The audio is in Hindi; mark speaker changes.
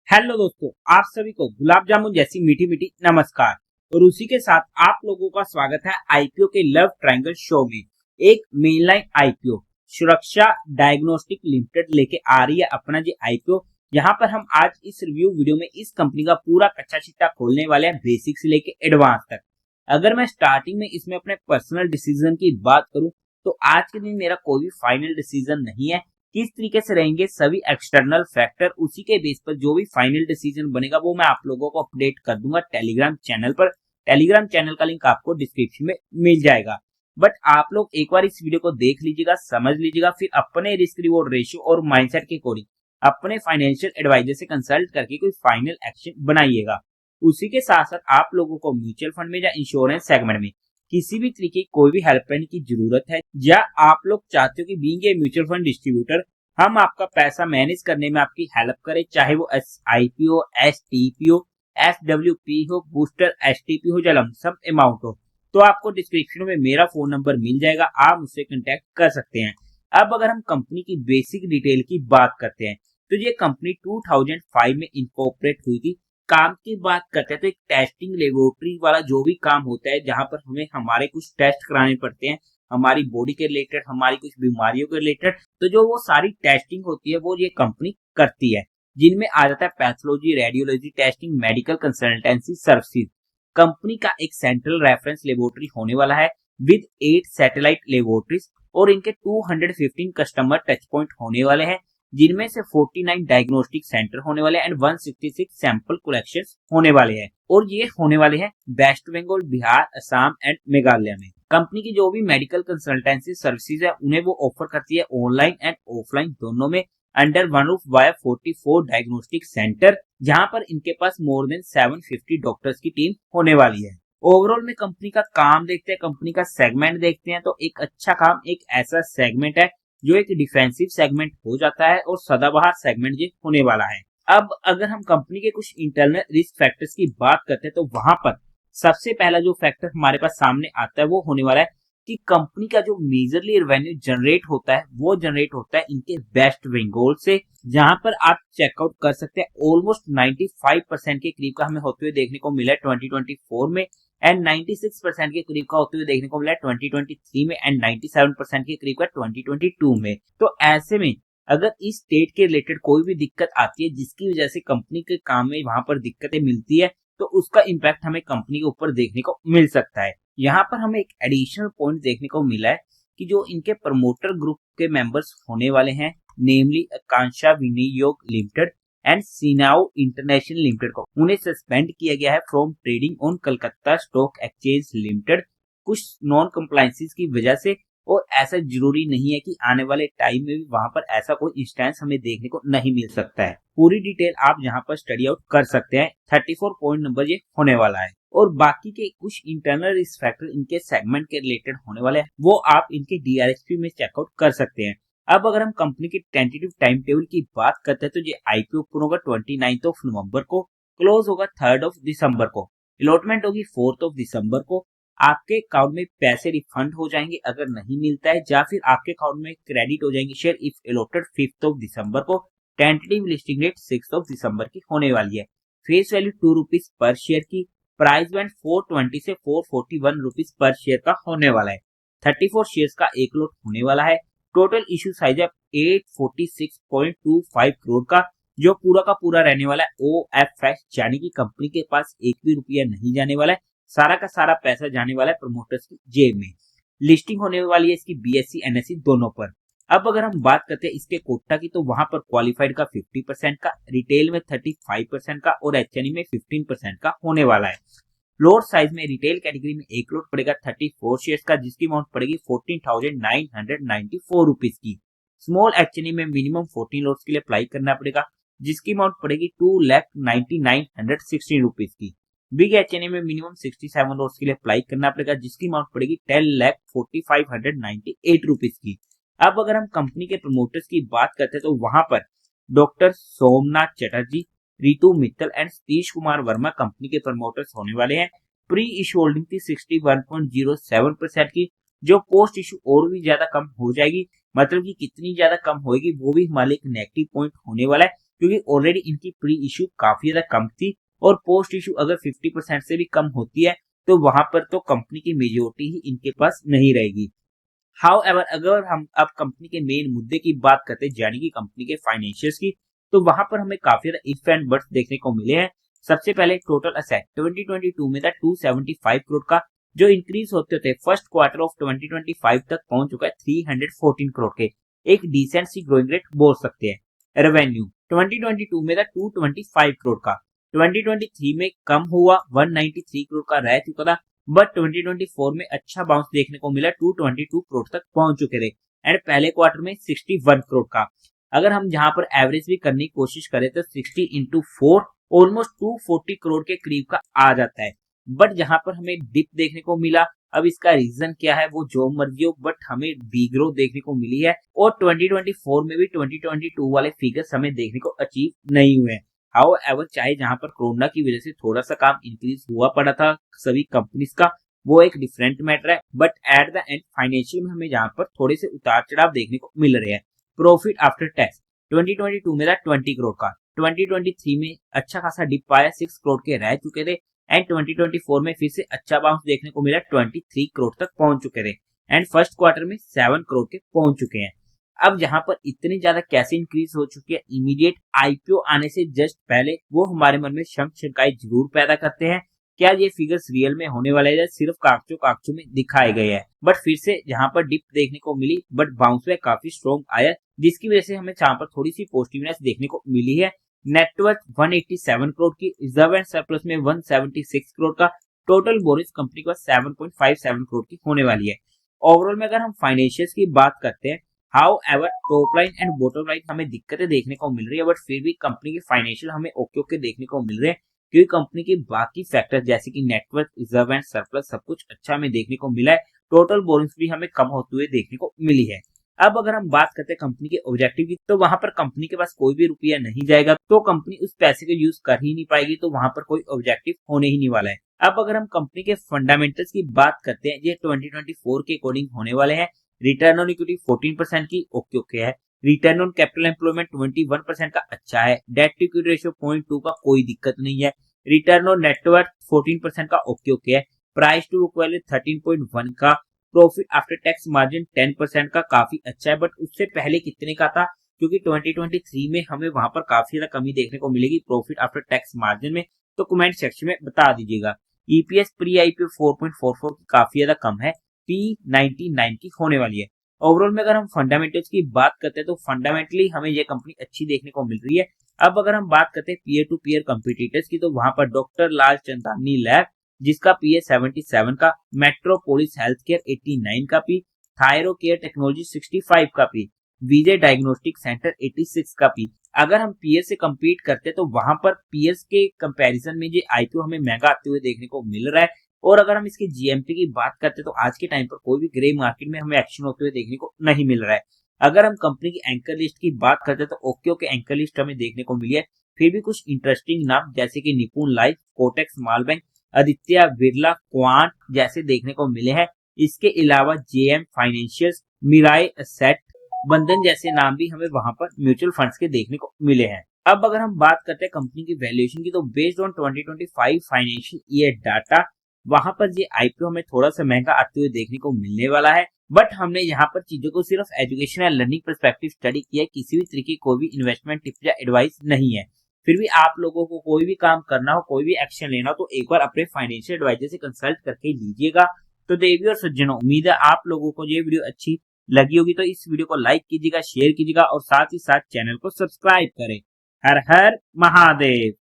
Speaker 1: हेलो दोस्तों, आप सभी को गुलाब जामुन जैसी मीठी मीठी नमस्कार। और उसी के साथ आप लोगों का स्वागत है आईपीओ के लव ट्रायंगल शो में। एक मेनलाइन आईपीओ सुरक्षा डायग्नोस्टिक लिमिटेड लेके आ रही है अपना जी आईपीओ। यहाँ पर हम आज इस रिव्यू वीडियो में इस कंपनी का पूरा कच्चा चिट्ठा खोलने वाले हैं, बेसिक से लेके एडवांस तक। अगर मैं स्टार्टिंग में इसमें अपने पर्सनल डिसीजन की बात करूं तो आज के दिन मेरा कोई भी फाइनल डिसीजन नहीं है। किस तरीके से रहेंगे सभी एक्सटर्नल फैक्टर, उसी के बेस पर जो भी फाइनल डिसीजन बनेगा वो मैं आप लोगों को अपडेट कर दूंगा टेलीग्राम चैनल पर। टेलीग्राम चैनल का लिंक आपको डिस्क्रिप्शन में मिल जाएगा। बट आप लोग एक बार इस वीडियो को देख लीजिएगा, समझ लीजिएगा, फिर अपने रिस्क रिवॉर्ड रेशियो और माइंडसेट के अकॉर्डिंग अपने फाइनेंशियल एडवाइजर से कंसल्ट करके कोई फाइनल एक्शन बनाइएगा। उसी के साथ साथ आप लोगों को म्यूचुअल फंड में या इंश्योरेंस सेगमेंट में किसी भी तरीके की कोई भी हेल्पलाइन की जरूरत है, या आप लोग चाहते हो कि being a mutual fund distributor हम आपका पैसा मैनेज करने में आपकी हेल्प करें, चाहे वो SIP हो, STP हो, SWP हो, बूस्टर STP हो या लमसम अमाउंट हो, तो आपको डिस्क्रिप्शन में मेरा फोन नंबर मिल जाएगा, आप मुझसे कांटेक्ट कर सकते हैं। अब अगर हम कंपनी की बेसिक डिटेल की बात करते हैं तो ये कंपनी 2005 में इनकॉर्पोरेट हुई थी। काम की बात करते हैं तो एक टेस्टिंग लेबोरेटरी वाला जो भी काम होता है, जहां पर हमें हमारे कुछ टेस्ट कराने पड़ते हैं हमारी बॉडी के रिलेटेड, हमारी कुछ बीमारियों के रिलेटेड, तो जो वो सारी टेस्टिंग होती है वो ये कंपनी करती है, जिनमें आ जाता है pathology, radiology testing, medical consultancy services. Company का एक सेंट्रल रेफरेंस लेबोरेटरी होने वाला है विद 8 सैटेलाइट लेबोरेटरीज, और इनके 215 कस्टमर टच पॉइंट होने वाले हैं, जिनमें से 49 डायग्नोस्टिक सेंटर होने वाले हैं एंड 166 सैंपल कलेक्शन होने वाले हैं। और ये होने वाले हैं वेस्ट बंगाल, बिहार, असम एंड मेघालय में। कंपनी की जो भी मेडिकल कंसल्टेंसी सर्विसेज है उन्हें वो ऑफर करती है ऑनलाइन एंड ऑफलाइन दोनों में, under one roof via 44 diagnostic centre, जहां पर इनके पास मोर देन 750 डॉक्टर्स की टीम होने वाली है। ओवरऑल में कंपनी का काम देखते हैं, कंपनी का सेगमेंट देखते हैं, तो एक अच्छा काम एक ऐसा सेगमेंट है जो एक डिफेंसिव सेगमेंट हो जाता है और सदाबहार सेगमेंट ये होने वाला है। अब अगर हम कंपनी के कुछ इंटरनल रिस्क फैक्टर्स की बात करते हैं तो वहां पर सबसे पहला जो फैक्टर हमारे पास सामने आता है वो होने वाला है कि कंपनी का जो मेजरली रेवेन्यू जनरेट होता है वो जनरेट होता है इनके वेस्ट बंगाल से, जहां पर आप चेकआउट कर सकते हैं ऑलमोस्ट 95% के करीब का हमें होते हुए देखने को मिला है 2024 में, एंड 96% के करीब का होते हुए देखने को मिला है 2023 में, एंड 97% के करीब का 2022 में। तो ऐसे में अगर इस स्टेट के रिलेटेड कोई भी दिक्कत आती है जिसकी वजह से कंपनी के काम में वहां पर दिक्कतें मिलती है, तो उसका इम्पैक्ट हमें कंपनी के ऊपर देखने को मिल सकता है। यहाँ पर हमें एक एडिशनल पॉइंट देखने को मिला है कि जो इनके प्रमोटर ग्रुप के मेंबर्स होने वाले हैं, नेमली आकांक्षा विनियोग लिमिटेड एंड सीनाओ इंटरनेशनल लिमिटेड को, उन्हें सस्पेंड किया गया है from trading on Calcutta stock exchange limited, कुछ नॉन कंप्लायंसेस की वजह से। और ऐसा जरूरी नहीं है कि आने वाले टाइम में भी वहां पर ऐसा कोई इंस्टेंस हमें देखने को नहीं मिल सकता है। पूरी डिटेल आप यहाँ पर स्टडी आउट कर सकते हैं। 34 पॉइंट नंबर ये होने वाला है, और बाकी के कुछ इंटरनल रिस्क फैक्टर इनके सेगमेंट के रिलेटेड होने वाले हैं वो आप इनके DRHP में चेकआउट कर सकते हैं। अब अगर हम कंपनी की टेंटेटिव टाइम टेबल की बात करते हैं तो ये IPO ओपन होगा 29 नवंबर को, क्लोज होगा 3 दिसंबर को, अलॉटमेंट होगी 4 दिसंबर को। आपके अकाउंट में पैसे रिफंड हो जाएंगे अगर नहीं मिलता है, या फिर आपके अकाउंट में क्रेडिट हो जाएंगे शेयर इफ अलॉटेड 5 दिसंबर को। टेंटेटिव लिस्टिंग डेट 6 दिसंबर की होने वाली है। Face value 2 rupees per share की, प्राइस बैंड 420 से 441 रुपीज पर शेयर का होने वाला है। 34 शेयर्स का एक लॉट होने वाला है। टोटल इशू साइज है 846.25 करोड़ का, जो पूरा का पूरा रहने वाला है OFS, यानी कि कंपनी के पास एक भी रुपया नहीं जाने वाला है, सारा का सारा पैसा जाने वाला है प्रमोटर्स की जेब में। लिस्टिंग होने वाली है इसकी BSE NSE दोनों पर। अब अगर हम बात करते हैं इसके कोटा की, तो वहां पर क्वालिफाइड का 50% का, रिटेल में 35% का और HNE में 15% का होने वाला है। लॉट साइज में रिटेल कैटेगरी में एक लॉट पड़ेगा 34 शेयर्स का, जिसकी अमाउंट पड़ेगी 14,994 रुपीज की। स्मॉल HNE में मिनिमम 14 लॉट्स के लिए अप्लाई करना पड़ेगा, जिसकी अमाउंट पड़ेगी 2,99,916 रुपीज की। बिग HNE में मिनिमम 67 लॉट्स के लिए अप्लाई करना पड़ेगा, जिसकी अमाउंट पड़ेगी 10,45,98 रुपीज की। अब अगर हम कंपनी के प्रमोटर्स की बात करते हैं तो वहां पर doctor Somnath Chatterjee, Ritu Mittal and Satish Kumar Verma company के प्रमोटर्स होने वाले हैं। प्री इशू होल्डिंग थी 61.07% की, जो पोस्ट इशू और भी ज्यादा कम हो जाएगी। मतलब कि कितनी ज्यादा कम होगी वो भी हमारे एक नेगेटिव पॉइंट होने वाला है, क्योंकि ऑलरेडी इनकी प्री इशू काफी ज्यादा कम थी और पोस्ट इशू अगर 50% से भी कम होती है तो वहां पर तो कंपनी की मेजोरिटी ही इनके पास नहीं रहेगी। हाउएवर अगर हम अब कंपनी के मेन मुद्दे की बात करते हैं यानी कि कंपनी के फाइनेंशियल्स की, तो वहां पर हमें काफी ज्यादा इफ एंड बट्स देखने को मिले हैं। सबसे पहले टोटल असेट 2022 में था 275 करोड़ का, जो इंक्रीज होते होते फर्स्ट क्वार्टर ऑफ 2025 तक पहुंच चुका है 314 करोड़ के, एक डिसेंट सी ग्रोइंग रेट बोल सकते हैं। रेवेन्यू 2022 में था 225 करोड़ का, 2023 में कम हुआ 193 करोड़ का रह चुका था, बट 2024 में अच्छा बाउंस देखने को मिला, 222 करोड़ तक पहुंच चुके थे एंड पहले क्वार्टर में 61 करोड़ का। अगर हम जहां पर एवरेज भी करने की कोशिश करें तो 60 इंटू 4 ऑलमोस्ट 240 करोड़ के करीब का आ जाता है। बट जहां पर हमें डिप देखने को मिला, अब इसका रीजन क्या है वो जो मर्जी हो, बट हमें डीग्रोथ देखने को मिली है और 2024 में भी 2022 वाले फिगर्स हमें देखने को अचीव नहीं हुए हैं। हाउएवर चाहे जहां पर कोरोना की वजह से थोड़ा सा काम इंक्रीज हुआ पड़ा था सभी कंपनीज का, वो एक डिफरेंट मैटर है, but at the end financial में हमें जहां पर थोड़े से उतार चढ़ाव देखने को मिल रहे हैं। प्रॉफिट आफ्टर टैक्स 2022 में था 20 करोड़ का, 2023 में अच्छा खासा डिप आया, 6 करोड़ के रह चुके थे एंड 2024 में फिर से अच्छा बाउंस देखने को मिला, 23 करोड़ तक पहुंच चुके थे एंड फर्स्ट क्वार्टर में 7 करोड़ के पहुंच चुके हैं। अब जहां पर इतनी ज्यादा कैसे इंक्रीज हो चुकी है, इमीडिएट आईपीओ आने से जस्ट पहले वो हमारे मन में शंक शंकाएं जरूर पैदा करते हैं, क्या ये फिगर्स रियल में होने वाले हैं, सिर्फ कागजों में दिखाए गए हैं। बट फिर से जहां पर डिप देखने को मिली, बट बाउंस बैक काफी स्ट्रॉन्ग आया, जिसकी वजह से हमें जहां पर थोड़ी सी पॉजिटिवनेस देखने को मिली है। नेटवर्थ 187 करोड़ की, रिजर्व एंड सरप्लस में 176 करोड़ का, टोटल बोरिस कंपनी का 7.57 करोड़ की होने वाली है। ओवरऑल में अगर हम फाइनेंशियल्स की बात करते हैं, however top line and bottom line हमें दिक्कतें देखने को मिल रही है, बट फिर भी कंपनी के फाइनेंशियल हमें ओके ओके देखने को मिल रहे हैं, क्योंकि कंपनी के बाकी फैक्टर्स जैसे कि नेटवर्क, रिजर्व एंड सरप्लस सब कुछ अच्छा हमें देखने को मिला है। टोटल बोरिंग्स भी हमें कम होते हुए देखने को मिली है। अब अगर हम बात करते हैं कंपनी के ऑब्जेक्टिव की, तो वहां पर कंपनी के पास कोई भी रुपया नहीं जाएगा तो कंपनी उस पैसे को यूज कर ही नहीं पाएगी, तो वहां पर कोई ऑब्जेक्टिव होने ही नहीं वाला है। अब अगर हम कंपनी के फंडामेंटल्स की बात करते हैं, ये 2024 के अकॉर्डिंग होने वाले हैं। रिटर्न ऑन इक्विटी 14% की ओके ओके है, रिटर्न ऑन कैपिटल एम्प्लॉयमेंट 21% का अच्छा है, डेट टू इक्विटी रेशियो 0.2 का कोई दिक्कत नहीं है, रिटर्न ऑन नेटवर्थ 14% का ओके ओके है, प्राइस टू बुक वैल्यू 13.1 का, प्रॉफिट आफ्टर टैक्स मार्जिन 10% का काफी अच्छा है, बट उससे पहले कितने का था, क्योंकि 2023 में हमें वहां पर काफी ज्यादा कमी देखने को मिलेगी प्रॉफिट आफ्टर टैक्स मार्जिन में, तो कमेंट सेक्शन में बता दीजिएगा। ईपीएस प्री आईपीओ 4.44 की काफी ज्यादा कम है, P99 की होने वाली है। ओवरऑल में अगर हम फंडामेंटल्स की बात करते हैं तो फंडामेंटली हमें ये कंपनी अच्छी देखने को मिल रही है। अब अगर हम बात करते हैं पीयर टू पीयर कंपिटिटर्स की, तो वहां पर डॉक्टर लाल चंदानी लैब जिसका पीए 77 का, मेट्रोपोलिस हेल्थ केयर 89 का पी, थायरो केयर टेक्नोलॉजी 65 का पी, विजय डायग्नोस्टिक सेंटर 86 का पी। अगर हम पीएस से कंपीट करते हैं तो वहां पर पीएस के कंपैरिजन में ये आईपीओ हमें महंगा आते हुए देखने को मिल रहा है। और अगर हम इसके जीएमपी की बात करते हैं तो आज के टाइम पर कोई भी ग्रे मार्केट में हमें एक्शन होते हुए देखने को नहीं मिल रहा है। अगर हम कंपनी की एंकर लिस्ट की बात करते हैं तो ओके ओके एंकर लिस्ट हमें देखने को मिली है, फिर भी कुछ इंटरेस्टिंग नाम जैसे कि निपुण लाइफ, कोटेक्स small bank, Aditya Birla, quant जैसे देखने को मिले हैं। इसके अलावा जेएम फाइनेंशियल्स, मिराई एसेट, बंधन जैसे नाम भी हमें वहां पर म्यूचुअल फंड्स के देखने को मिले हैं। अब अगर हम बात करते हैं कंपनी की वैल्यूएशन की, तो based on 2025 financial year data वहां पर ये आईपीओ हमें थोड़ा सा महंगा आते हुए देखने को मिलने वाला है। बट हमने यहाँ पर चीजों को सिर्फ एजुकेशन या लर्निंग पर्सपेक्टिव स्टडी किया है, किसी भी तरीके की कोई भी इन्वेस्टमेंट टिप्स या एडवाइस नहीं है। फिर भी आप लोगों को कोई भी काम करना हो, कोई भी एक्शन लेना हो, तो एक बार अपने फाइनेंशियल एडवाइजर से कंसल्ट करके लीजिएगा। तो देवी और सज्जनों, उम्मीद है आप लोगों को ये वीडियो अच्छी लगी होगी, तो इस वीडियो को लाइक कीजिएगा, शेयर कीजिएगा और साथ ही साथ चैनल को सब्सक्राइब करें। हर हर महादेव।